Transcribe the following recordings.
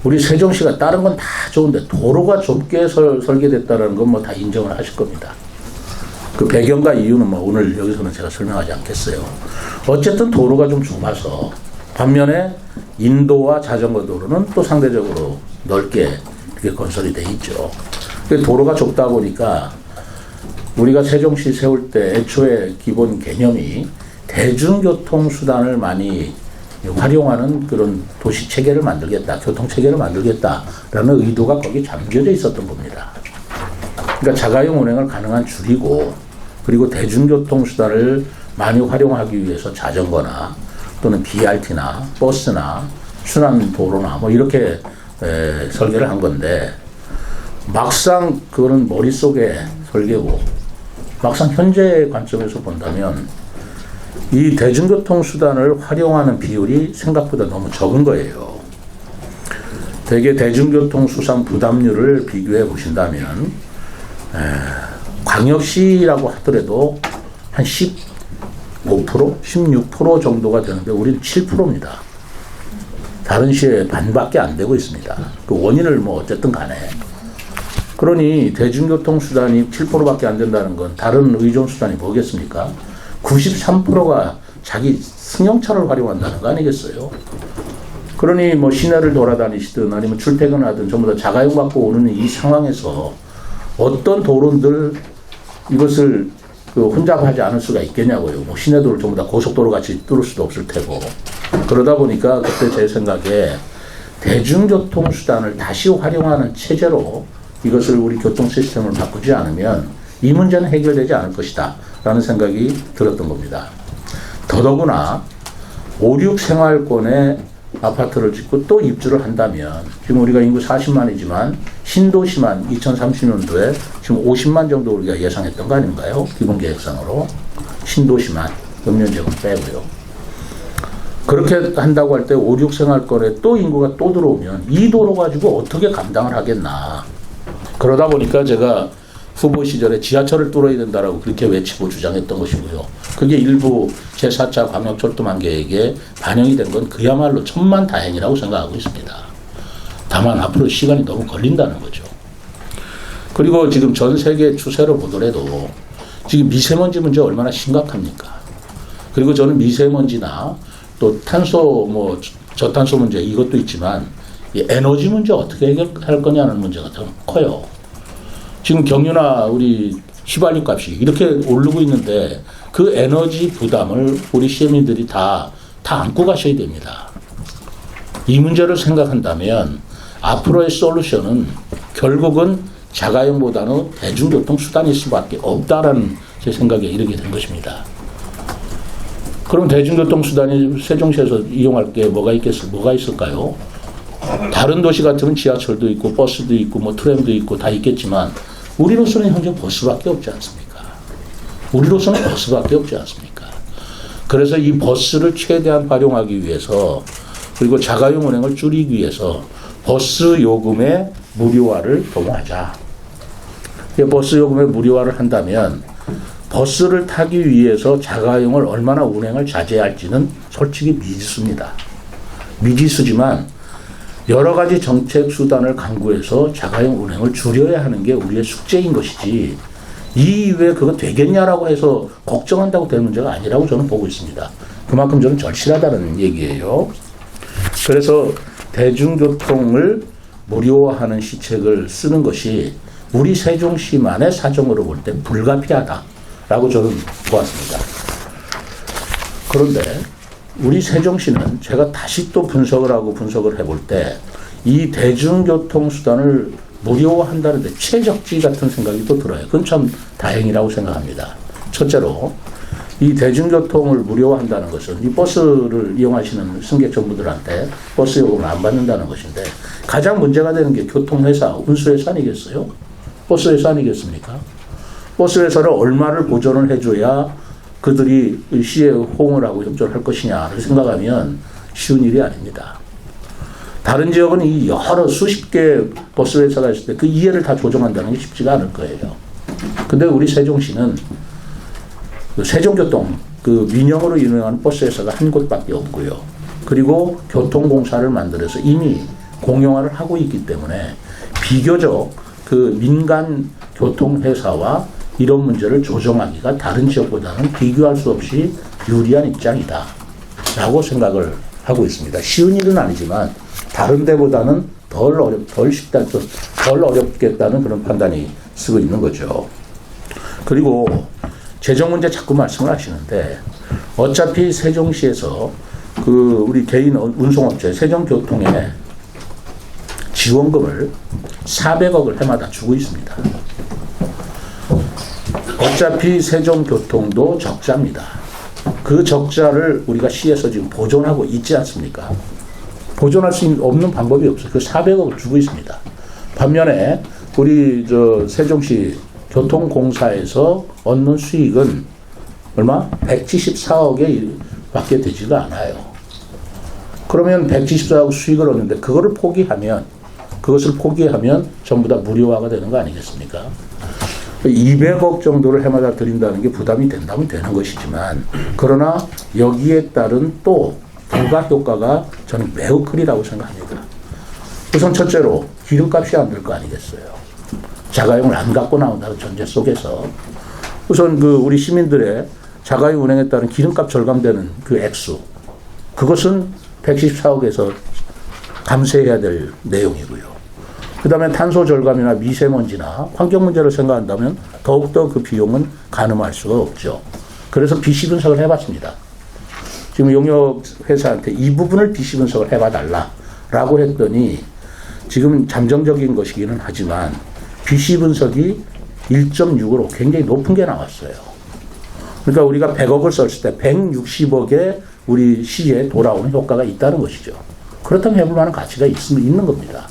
우리 세종시가 다른 건 다 좋은데 도로가 좁게 설계됐다는 건 뭐 다 인정을 하실 겁니다. 그 배경과 이유는 뭐 오늘 여기서는 제가 설명하지 않겠어요. 어쨌든 도로가 좀 좁아서 반면에 인도와 자전거 도로는 또 상대적으로 넓게 이렇게 건설이 돼 있죠. 도로가 좁다 보니까 우리가 세종시 세울 때 애초에 기본 개념이 대중교통 수단을 많이 활용하는 그런 도시 체계를 만들겠다, 교통 체계를 만들겠다라는 의도가 거기에 잠겨져 있었던 겁니다. 그러니까 자가용 운행을 가능한 줄이고, 그리고 대중교통 수단을 많이 활용하기 위해서 자전거나 또는 BRT나 버스나 순환도로나 뭐 이렇게 설계를 한 건데, 막상 그거는 머릿속에 설계고 막상 현재 관점에서 본다면 이 대중교통 수단을 활용하는 비율이 생각보다 너무 적은 거예요. 대개 대중교통 수상 부담률을 비교해 보신다면 광역시라고 하더라도 한 15%, 16% 정도가 되는데 우리는 7%입니다. 다른 시에 반밖에 안 되고 있습니다. 그 원인을 뭐 어쨌든 간에. 그러니 대중교통 수단이 7%밖에 안 된다는 건 다른 의존 수단이 뭐겠습니까? 93%가 자기 승용차를 활용한다는 거 아니겠어요? 그러니 뭐 시내를 돌아다니시든 아니면 출퇴근하든 전부 다 자가용 갖고 오는 이 상황에서 어떤 도로들 이것을 혼잡하지 않을 수가 있겠냐고요. 뭐 시내도를 전부 다 고속도로 같이 뚫을 수도 없을 테고. 그러다 보니까 그때 제 생각에 대중교통 수단을 다시 활용하는 체제로 이것을 우리 교통 시스템을 바꾸지 않으면 이 문제는 해결되지 않을 것이다 라는 생각이 들었던 겁니다. 더더구나 5, 6 생활권에 아파트를 짓고 또 입주를 한다면 지금 우리가 인구 40만이지만 신도시만 2030년도에 지금 50만 정도 우리가 예상했던 거 아닌가요? 기본계획상으로. 신도시만 읍면지역은 빼고요. 그렇게 한다고 할 때 5, 6 생활권에 또 인구가 또 들어오면 이 도로 가지고 어떻게 감당을 하겠나. 그러다 보니까 제가 후보 시절에 지하철을 뚫어야 된다라고 그렇게 외치고 주장했던 것이고요. 그게 일부 제4차 광역철도망 계획에 반영이 된 건 그야말로 천만다행이라고 생각하고 있습니다. 다만 앞으로 시간이 너무 걸린다는 거죠. 그리고 지금 전 세계 추세를 보더라도 지금 미세먼지 문제 얼마나 심각합니까? 그리고 저는 미세먼지나 또 탄소 뭐 저탄소 문제 이것도 있지만 이 에너지 문제 어떻게 해결할 거냐는 문제가 더 커요. 지금 경유나 우리 휘발유 값이 이렇게 오르고 있는데 그 에너지 부담을 우리 시민들이 다 안고 가셔야 됩니다. 이 문제를 생각한다면 앞으로의 솔루션은 결국은 자가용보다는 대중교통 수단일 수밖에 없다라는 제 생각에 이르게 된 것입니다. 그럼 대중교통 수단이 세종시에서 이용할 게 뭐가 있을까요? 다른 도시 같으면 지하철도 있고 버스도 있고 뭐 트램도 있고 다 있겠지만 우리로서는 현재 버스밖에 없지 않습니까? 그래서 이 버스를 최대한 활용하기 위해서 그리고 자가용 운행을 줄이기 위해서 버스 요금의 무료화를 도모하자. 버스 요금의 무료화를 한다면 버스를 타기 위해서 자가용을 얼마나 운행을 자제할지는 솔직히 미지수입니다. 미지수지만 여러 가지 정책 수단을 강구해서 자가용 운행을 줄여야 하는 게 우리의 숙제인 것이지 이 이후에 그거 되겠냐라고 해서 걱정한다고 될 문제가 아니라고 저는 보고 있습니다. 그만큼 저는 절실하다는 얘기예요. 그래서 대중교통을 무료화하는 시책을 쓰는 것이 우리 세종시만의 사정으로 볼 때 불가피하다라고 저는 보았습니다. 그런데 우리 세종시는 제가 다시 또 분석을 해볼 때 이 대중교통 수단을 무료화한다는데 최적지 같은 생각이 또 들어요. 그건 참 다행이라고 생각합니다. 첫째로 이 대중교통을 무료화한다는 것은 이 버스를 이용하시는 승객 전부들한테 버스 요금을 안 받는다는 것인데 가장 문제가 되는 게 교통회사, 운수회사 아니겠어요? 버스회사 아니겠습니까? 버스회사를 얼마를 보전을 해줘야 그들이 시에 호응을 하고 협조를 할 것이냐를 생각하면 쉬운 일이 아닙니다. 다른 지역은 이 여러 수십 개 버스 회사가 있을 때 그 이해를 다 조정한다는 게 쉽지가 않을 거예요. 근데 우리 세종시는 그 세종교통 그 민영으로 운영하는 버스 회사가 한 곳밖에 없고요. 그리고 교통공사를 만들어서 이미 공용화를 하고 있기 때문에 비교적 그 민간 교통회사와 이런 문제를 조정하기가 다른 지역보다는 비교할 수 없이 유리한 입장이다 라고 생각을 하고 있습니다. 쉬운 일은 아니지만 다른 데보다는 덜 어렵겠다는 그런 판단이 쓰고 있는 거죠. 그리고 재정 문제 자꾸 말씀을 하시는데 어차피 세종시에서 그 우리 개인 운송업체 세종교통에 지원금을 400억을 해마다 주고 있습니다. 어차피 세종교통도 적자입니다. 그 적자를 우리가 시에서 지금 보존하고 있지 않습니까? 보존할 수 없는 방법이 없어요. 그 400억을 주고 있습니다. 반면에 우리 세종시 교통공사에서 얻는 수익은 얼마? 174억에 밖에 되지가 않아요. 그러면 174억 수익을 얻는데 그것을 포기하면 전부 다 무료화가 되는 거 아니겠습니까? 200억 정도를 해마다 드린다는 게 부담이 된다면 되는 것이지만 그러나 여기에 따른 또 부가 효과가 저는 매우 크리라고 생각합니다. 우선 첫째로 기름값이 안 들 거 아니겠어요. 자가용을 안 갖고 나온다는 전제 속에서 우선 그 우리 시민들의 자가용 운행에 따른 기름값 절감되는 그 액수 그것은 114억에서 감세해야 될 내용이고요. 그 다음에 탄소 절감이나 미세먼지나 환경 문제를 생각한다면 더욱더 그 비용은 가늠할 수가 없죠. 그래서 BC 분석을 해봤습니다. 지금 용역 회사한테 이 부분을 BC 분석을 해봐달라라고 했더니 지금 잠정적인 것이기는 하지만 BC 분석이 1.6으로 굉장히 높은 게 나왔어요. 그러니까 우리가 100억을 썼을 때 160억에 우리 시에 돌아오는 효과가 있다는 것이죠. 그렇다면 해볼 만한 가치가 있는 겁니다.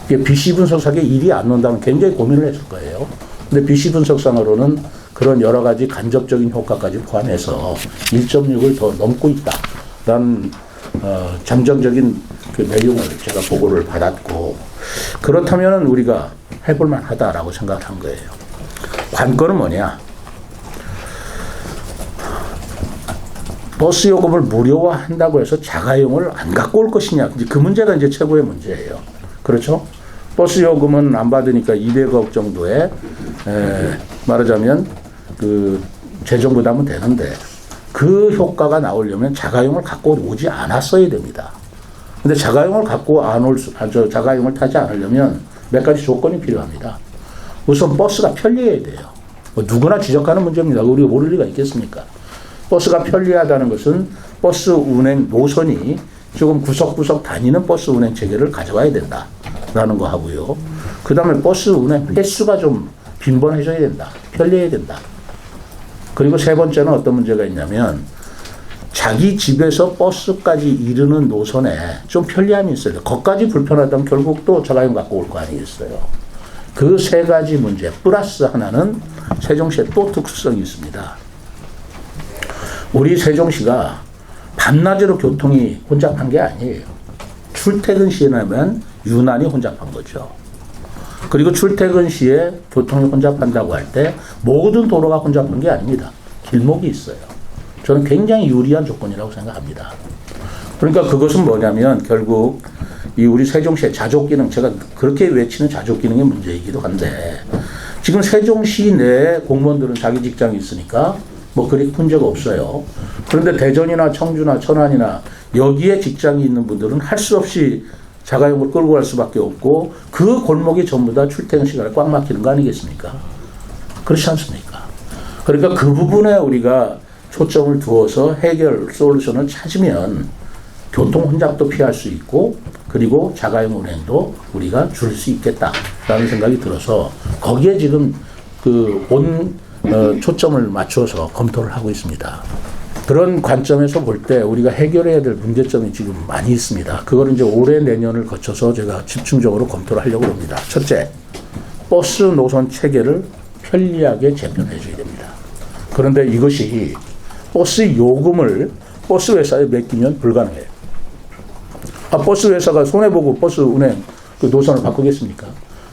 BC 분석상에 일이 안 논다면 굉장히 고민을 했을 거예요. 근데 BC 분석상으로는 그런 여러 가지 간접적인 효과까지 포함해서 1.6을 더 넘고 있다라는 잠정적인 그 내용을 제가 보고를 받았고 그렇다면 우리가 해볼 만하다라고 생각한 거예요. 관건은 뭐냐? 버스 요금을 무료화한다고 해서 자가용을 안 갖고 올 것이냐? 그 문제가 이제 최고의 문제예요. 그렇죠? 버스 요금은 안 받으니까 200억 정도의 말하자면 그 재정 부담은 되는데 그 효과가 나오려면 자가용을 갖고 오지 않았어야 됩니다. 근데 자가용을 갖고 자가용을 타지 않으려면 몇 가지 조건이 필요합니다. 우선 버스가 편리해야 돼요. 뭐 누구나 지적하는 문제입니다. 우리가 모를 리가 있겠습니까? 버스가 편리하다는 것은 버스 운행 노선이 조금 구석구석 다니는 버스 운행 체계를 가져와야 된다라는 거 하고요. 그 다음에 버스 운행 횟수가 좀 빈번해져야 된다. 편리해야 된다. 그리고 세 번째는 어떤 문제가 있냐면 자기 집에서 버스까지 이르는 노선에 좀 편리함이 있어요. 거기까지 불편하다면 결국 또 자가용 갖고 올 거 아니겠어요. 그 세 가지 문제 플러스 하나는 세종시에 또 특수성이 있습니다. 우리 세종시가 밤낮으로 교통이 혼잡한 게 아니에요. 출퇴근 시에만 유난히 혼잡한 거죠. 그리고 출퇴근 시에 교통이 혼잡한다고 할 때 모든 도로가 혼잡한 게 아닙니다. 길목이 있어요. 저는 굉장히 유리한 조건이라고 생각합니다. 그러니까 그것은 뭐냐면 결국 이 우리 세종시의 자족 기능, 제가 그렇게 외치는 자족 기능의 문제이기도 한데 지금 세종시 내 공무원들은 자기 직장이 있으니까 뭐 그리 문제가 없어요. 그런데 대전이나 청주나 천안이나 여기에 직장이 있는 분들은 할 수 없이 자가용을 끌고 갈 수밖에 없고 그 골목이 전부 다 출퇴근 시간에 꽉 막히는 거 아니겠습니까? 그렇지 않습니까? 그러니까 그 부분에 우리가 초점을 두어서 해결 솔루션을 찾으면 교통 혼잡도 피할 수 있고 그리고 자가용 운행도 우리가 줄일 수 있겠다라는 생각이 들어서 거기에 지금 초점을 맞춰서 검토를 하고 있습니다. 그런 관점에서 볼 때 우리가 해결해야 될 문제점이 지금 많이 있습니다. 그걸 이제 올해 내년을 거쳐서 제가 집중적으로 검토를 하려고 합니다. 첫째, 버스 노선 체계를 편리하게 재편해 줘야 됩니다. 그런데 이것이 버스 요금을 버스 회사에 맡기면 불가능해요. 버스 회사가 손해보고 버스 운행 그 노선을 바꾸겠습니까?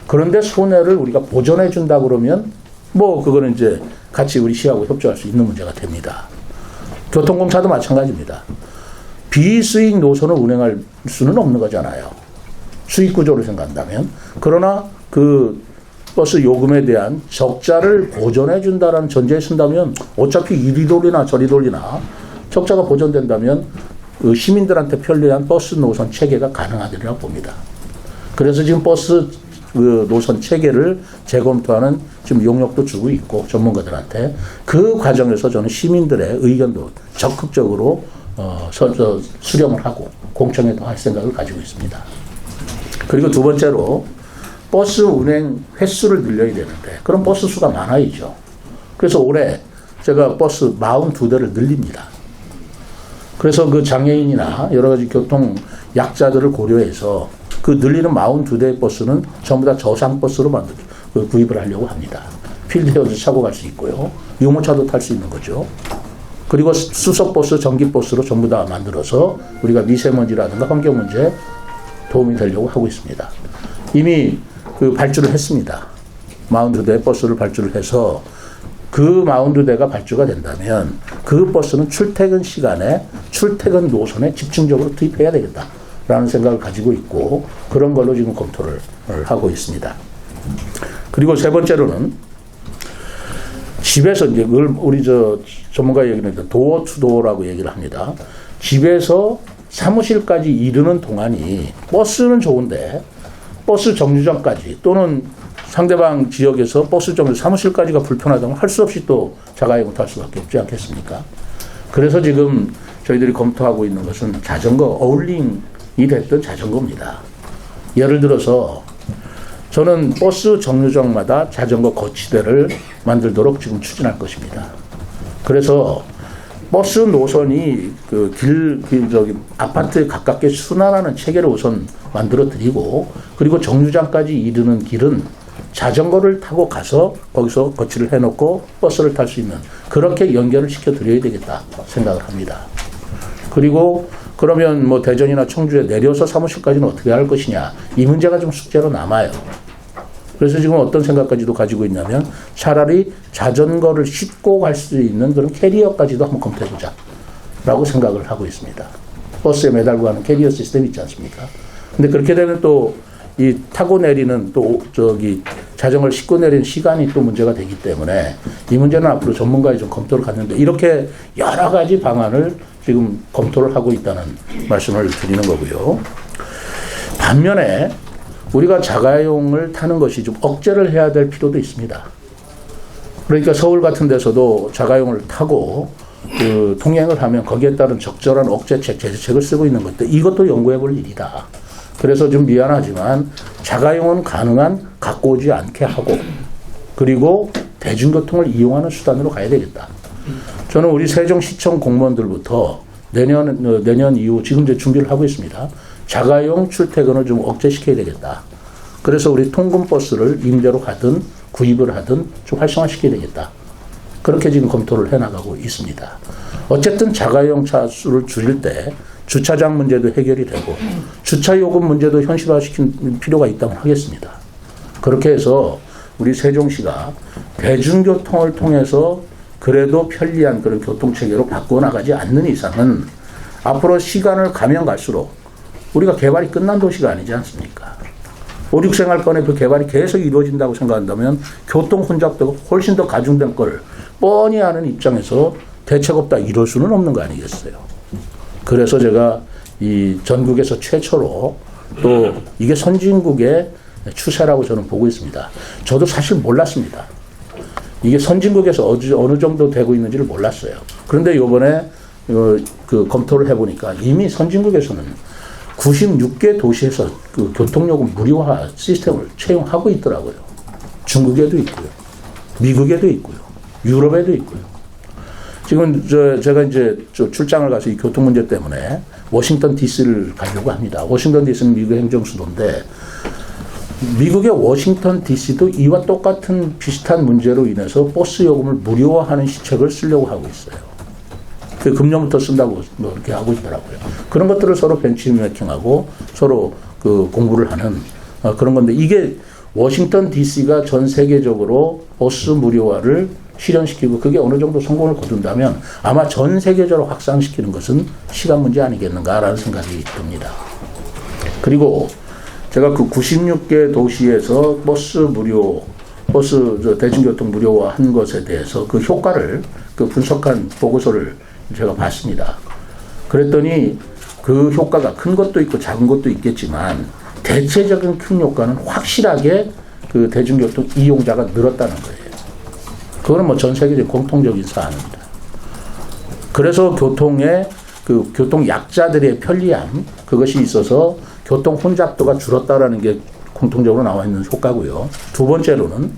그런데 손해를 우리가 보전해 준다 그러면 뭐 그거는 이제 같이 우리 시하고 협조할 수 있는 문제가 됩니다. 교통공사도 마찬가지입니다. 비수익 노선을 운행할 수는 없는 거잖아요. 수익 구조를 생각한다면. 그러나 그 버스 요금에 대한 적자를 보전해 준다라는 전제에 쓴다면 어차피 이리 돌리나 저리 돌리나 적자가 보전된다면 그 시민들한테 편리한 버스 노선 체계가 가능하리라고 봅니다. 그래서 지금 버스 그 노선 체계를 재검토하는 지금 용역도 주고 있고 전문가들한테 그 과정에서 저는 시민들의 의견도 적극적으로 수렴을 하고 공청회도 할 생각을 가지고 있습니다. 그리고 두 번째로 버스 운행 횟수를 늘려야 되는데 그럼 버스 수가 많아야죠. 그래서 올해 제가 버스 42대를 늘립니다. 그래서 그 장애인이나 여러 가지 교통 약자들을 고려해서 그 늘리는 42대의 버스는 전부 다 저상버스로 구입을 하려고 합니다. 필드에서 차고 갈 수 있고요. 유모차도 탈 수 있는 거죠. 그리고 수소버스, 전기버스로 전부 다 만들어서 우리가 미세먼지라든가 환경 문제에 도움이 되려고 하고 있습니다. 이미 그 발주를 했습니다. 42대 버스를 발주를 해서 그 42대가 발주가 된다면 그 버스는 출퇴근 시간에 출퇴근 노선에 집중적으로 투입해야 되겠다라는 생각을 가지고 있고 그런 걸로 지금 검토를 하고 있습니다. 그리고 세 번째로는 집에서 이제 우리 전문가 얘기는 도어 투 도어라고 얘기를 합니다. 집에서 사무실까지 이르는 동안이 버스는 좋은데 버스 정류장까지 또는 상대방 지역에서 버스 정류 사무실까지가 불편하다면 할 수 없이 또 자가용을 탈 수밖에 없지 않겠습니까? 그래서 지금 저희들이 검토하고 있는 것은 자전거 어울링이 됐던 자전거입니다. 예를 들어서 저는 버스 정류장마다 자전거 거치대를 만들도록 지금 추진할 것입니다. 그래서 버스 노선이 아파트에 가깝게 순환하는 체계를 우선 만들어 드리고 그리고 정류장까지 이르는 길은 자전거를 타고 가서 거기서 거치를 해놓고 버스를 탈 수 있는 그렇게 연결을 시켜 드려야 되겠다 생각을 합니다. 그리고 그러면 뭐 대전이나 청주에 내려서 사무실까지는 어떻게 할 것이냐 이 문제가 좀 숙제로 남아요. 그래서 지금 어떤 생각까지도 가지고 있냐면 차라리 자전거를 싣고 갈 수 있는 그런 캐리어까지도 한번 검토해보자 라고 생각을 하고 있습니다. 버스에 매달고 가는 캐리어 시스템 있지 않습니까? 근데 그렇게 되면 또 이 타고 내리는 또 자전거를 싣고 내리는 시간이 또 문제가 되기 때문에 이 문제는 앞으로 전문가의 좀 검토를 갖는데 이렇게 여러 가지 방안을 지금 검토를 하고 있다는 말씀을 드리는 거고요. 반면에 우리가 자가용을 타는 것이 좀 억제를 해야 될 필요도 있습니다. 그러니까 서울 같은 데서도 자가용을 타고 통행을 하면 거기에 따른 적절한 억제책, 제재책을 쓰고 있는 것들 이것도 연구해 볼 일이다. 그래서 좀 미안하지만 자가용은 가능한 갖고 오지 않게 하고 그리고 대중교통을 이용하는 수단으로 가야 되겠다. 저는 우리 세종시청 공무원들부터 내년 이후 지금 이제 준비를 하고 있습니다. 자가용 출퇴근을 좀 억제시켜야 되겠다. 그래서 우리 통근버스를 임대로 하든 구입을 하든 좀 활성화시켜야 되겠다. 그렇게 지금 검토를 해나가고 있습니다. 어쨌든 자가용 차 수를 줄일 때 주차장 문제도 해결이 되고 주차 요금 문제도 현실화시킬 필요가 있다고 하겠습니다. 그렇게 해서 우리 세종시가 대중교통을 통해서 그래도 편리한 그런 교통체계로 바꿔나가지 않는 이상은 앞으로 시간을 가면 갈수록 우리가 개발이 끝난 도시가 아니지 않습니까? 5, 6생활권의 그 개발이 계속 이루어진다고 생각한다면 교통 혼잡도가 훨씬 더 가중된 걸 뻔히 아는 입장에서 대책 없다 이럴 수는 없는 거 아니겠어요? 그래서 제가 이 전국에서 최초로 또 이게 선진국의 추세라고 저는 보고 있습니다. 저도 사실 몰랐습니다. 이게 선진국에서 어느 정도 되고 있는지를 몰랐어요. 그런데 이번에 그 검토를 해보니까 이미 선진국에서는 96개 도시에서 그 교통요금 무료화 시스템을 채용하고 있더라고요. 중국에도 있고요. 미국에도 있고요. 유럽에도 있고요. 지금 제가 이제 출장을 가서 이 교통 문제 때문에 워싱턴 DC를 가려고 합니다. 워싱턴 DC는 미국의 행정수도인데 미국의 워싱턴 DC도 이와 똑같은 비슷한 문제로 인해서 버스 요금을 무료화하는 시책을 쓰려고 하고 있어요. 그 금년부터 쓴다고 뭐 이렇게 하고 있더라고요. 그런 것들을 서로 벤치매킹하고 서로 그 공부를 하는 그런 건데 이게 워싱턴 DC가 전 세계적으로 버스 무료화를 실현시키고 그게 어느 정도 성공을 거둔다면 아마 전 세계적으로 확산시키는 것은 시간 문제 아니겠는가라는 생각이 듭니다. 그리고 제가 그 96개 도시에서 버스 대중교통 무료화한 것에 대해서 그 효과를 그 분석한 보고서를 제가 봤습니다. 그랬더니 그 효과가 큰 것도 있고 작은 것도 있겠지만 대체적인 큰 효과는 확실하게 그 대중교통 이용자가 늘었다는 거예요. 그거는 뭐 전 세계적 공통적인 사안입니다. 그래서 교통의 그 교통 약자들의 편리함, 그것이 있어서 교통 혼잡도가 줄었다라는 게 공통적으로 나와 있는 효과고요. 두 번째로는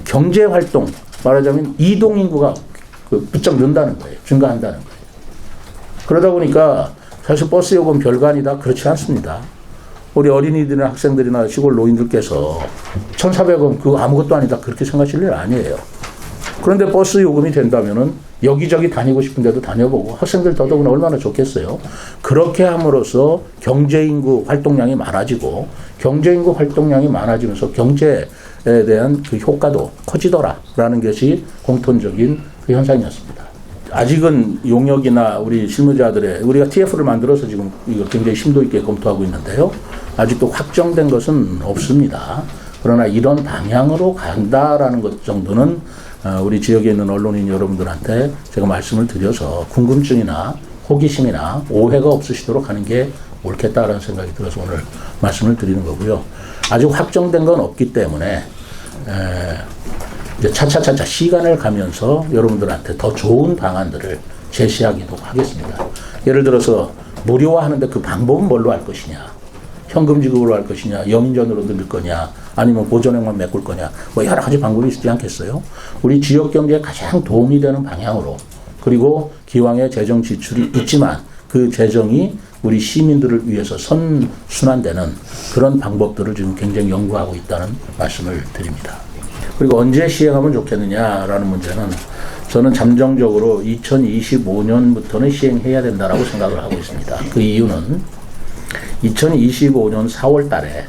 경제 활동, 말하자면 이동 인구가 부쩍 는다는 거예요. 증가한다는 거예요. 그러다 보니까 사실 버스 요금 별거 아니다, 그렇지 않습니다. 우리 어린이들이나 학생들이나 시골 노인들께서 1,400원 그거 아무것도 아니다, 그렇게 생각하실 일 아니에요. 그런데 버스 요금이 된다면은 여기저기 다니고 싶은 데도 다녀보고 학생들 더더구나 얼마나 좋겠어요. 그렇게 함으로써 경제인구 활동량이 많아지고 경제인구 활동량이 많아지면서 경제에 대한 그 효과도 커지더라라는 것이 공통적인 그 현상이었습니다. 아직은 용역이나 우리 실무자들의 우리가 TF를 만들어서 지금 이거 굉장히 심도 있게 검토하고 있는데요. 아직도 확정된 것은 없습니다. 그러나 이런 방향으로 간다라는 것 정도는 우리 지역에 있는 언론인 여러분들한테 제가 말씀을 드려서 궁금증이나 호기심이나 오해가 없으시도록 하는 게 옳겠다라는 생각이 들어서 오늘 말씀을 드리는 거고요. 아직 확정된 건 없기 때문에 이제 차차차차 시간을 가면서 여러분들한테 더 좋은 방안들을 제시하기도 하겠습니다. 예를 들어서 무료화하는데 그 방법은 뭘로 할 것이냐, 현금 지급으로 할 것이냐, 영인전으로 늘릴 거냐, 아니면 보존액만 메꿀 거냐, 뭐 여러 가지 방법이 있지 않겠어요? 우리 지역 경제에 가장 도움이 되는 방향으로, 그리고 기왕의 재정 지출이 있지만 그 재정이 우리 시민들을 위해서 선순환되는 그런 방법들을 지금 굉장히 연구하고 있다는 말씀을 드립니다. 그리고 언제 시행하면 좋겠느냐라는 문제는 저는 잠정적으로 2025년부터는 시행해야 된다라고 생각을 하고 있습니다. 그 이유는 2025년 4월 달에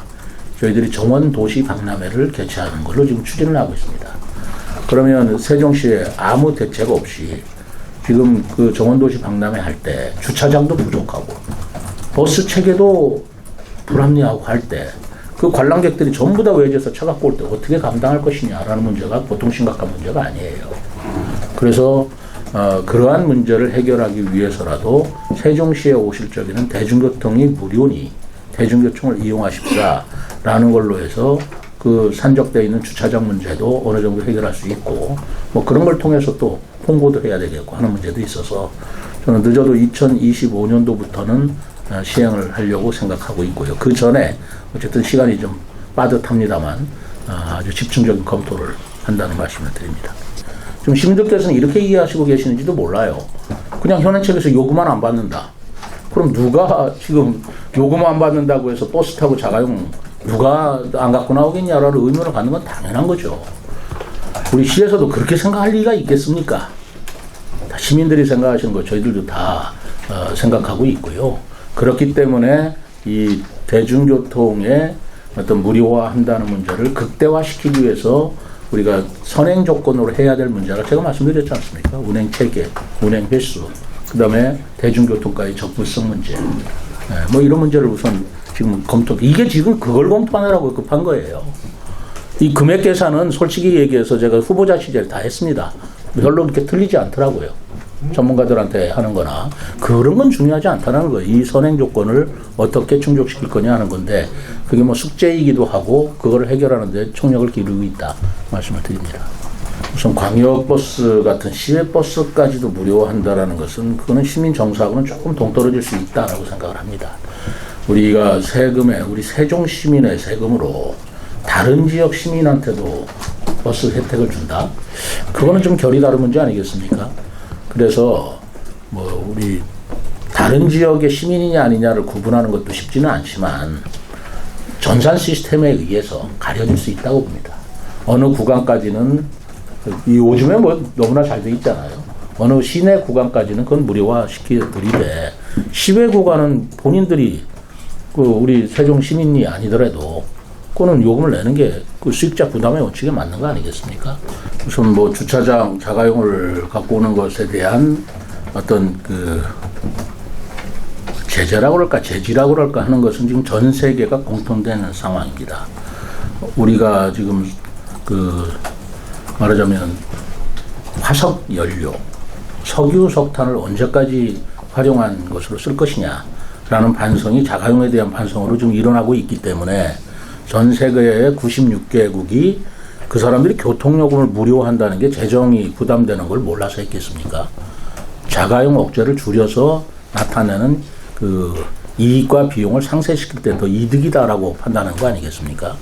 저희들이 정원도시 박람회를 개최하는 걸로 지금 추진을 하고 있습니다. 그러면 세종시에 아무 대책 없이 지금 그 정원도시 박람회 할 때 주차장도 부족하고 버스 체계도 불합리하고 할 때 그 관람객들이 전부 다 외지에서 차 갖고 올 때 어떻게 감당할 것이냐라는 문제가 보통 심각한 문제가 아니에요. 그래서 그러한 문제를 해결하기 위해서라도 세종시에 오실 적에는 대중교통이 무료니 대중교통을 이용하십사라는 걸로 해서 그 산적되어 있는 주차장 문제도 어느 정도 해결할 수 있고 뭐 그런 걸 통해서 또 홍보도 해야 되겠고 하는 문제도 있어서 저는 늦어도 2025년도부터는 시행을 하려고 생각하고 있고요. 그 전에 어쨌든 시간이 좀 빠듯합니다만 아주 집중적인 검토를 한다는 말씀을 드립니다. 지금 시민들께서는 이렇게 이해하시고 계시는지도 몰라요. 그냥 현행책에서 요금만 안 받는다. 그럼 누가 지금 요금 안 받는다고 해서 버스 타고 자가용 누가 안 갖고 나오겠냐라는 의문을 갖는 건 당연한 거죠. 우리 시에서도 그렇게 생각할 리가 있겠습니까? 다 시민들이 생각하시는 거 저희들도 다 생각하고 있고요. 그렇기 때문에 이 대중교통의 어떤 무료화한다는 문제를 극대화시키기 위해서 우리가 선행 조건으로 해야 될 문제가 제가 말씀드렸지 않습니까? 운행 체계, 운행 횟수, 그 다음에 대중교통과의 접근성 문제, 뭐 이런 문제를 우선 지금 이게 지금 그걸 검토하느라고 급한 거예요. 이 금액 계산은 솔직히 얘기해서 제가 후보자 취재를 다 했습니다. 별로 그렇게 틀리지 않더라고요. 전문가들한테 하는 거나 그런 건 중요하지 않다는 거예요. 이 선행 조건을 어떻게 충족시킬 거냐 하는 건데 그게 뭐 숙제이기도 하고 그걸 해결하는 데 총력을 기울이고 있다 말씀을 드립니다. 우선 광역버스 같은 시외버스까지도 무료화한다라는 것은 그거는 시민 정서하고는 조금 동떨어질 수 있다라고 생각을 합니다. 우리가 세금에 우리 세종 시민의 세금으로 다른 지역 시민한테도 버스 혜택을 준다? 그거는 좀 결이 다른 문제 아니겠습니까? 그래서 뭐 우리 다른 지역의 시민이냐 아니냐를 구분하는 것도 쉽지는 않지만 전산 시스템에 의해서 가려질 수 있다고 봅니다. 어느 구간까지는 요즘에 뭐 너무나 잘 돼 있잖아요. 어느 시내 구간까지는 그건 무료화 시키는데 시외 구간은 본인들이 그 우리 세종 시민이 아니더라도 그거는 요금을 내는 게 그 수익자 부담의 원칙에 맞는 거 아니겠습니까? 우선 뭐 주차장 자가용을 갖고 오는 것에 대한 어떤 그 제재라고 그럴까 제지라고 그럴까 하는 것은 지금 전 세계가 공통되는 상황입니다. 우리가 지금 말하자면 화석 연료, 석유, 석탄을 언제까지 활용한 것으로 쓸 것이냐라는 반성이 자가용에 대한 반성으로 지금 일어나고 있기 때문에 전 세계의 96개국이 그 사람들이 교통요금을 무료한다는 게 재정이 부담되는 걸 몰라서 했겠습니까? 자가용 억제를 줄여서 나타내는 이익과 비용을 상쇄시킬 때 더 이득이다라고 판단한 거 아니겠습니까?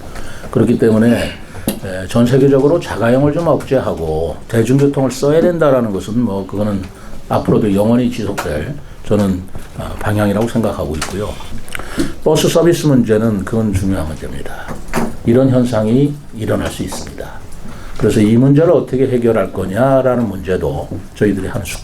그렇기 때문에 전 세계적으로 자가용을 좀 억제하고 대중교통을 써야 된다라는 것은 그거는 앞으로도 영원히 지속될 저는 방향이라고 생각하고 있고요. 버스 서비스 문제는 그건 중요한 문제입니다. 이런 현상이 일어날 수 있습니다. 그래서 이 문제를 어떻게 해결할 거냐라는 문제도 저희들이 한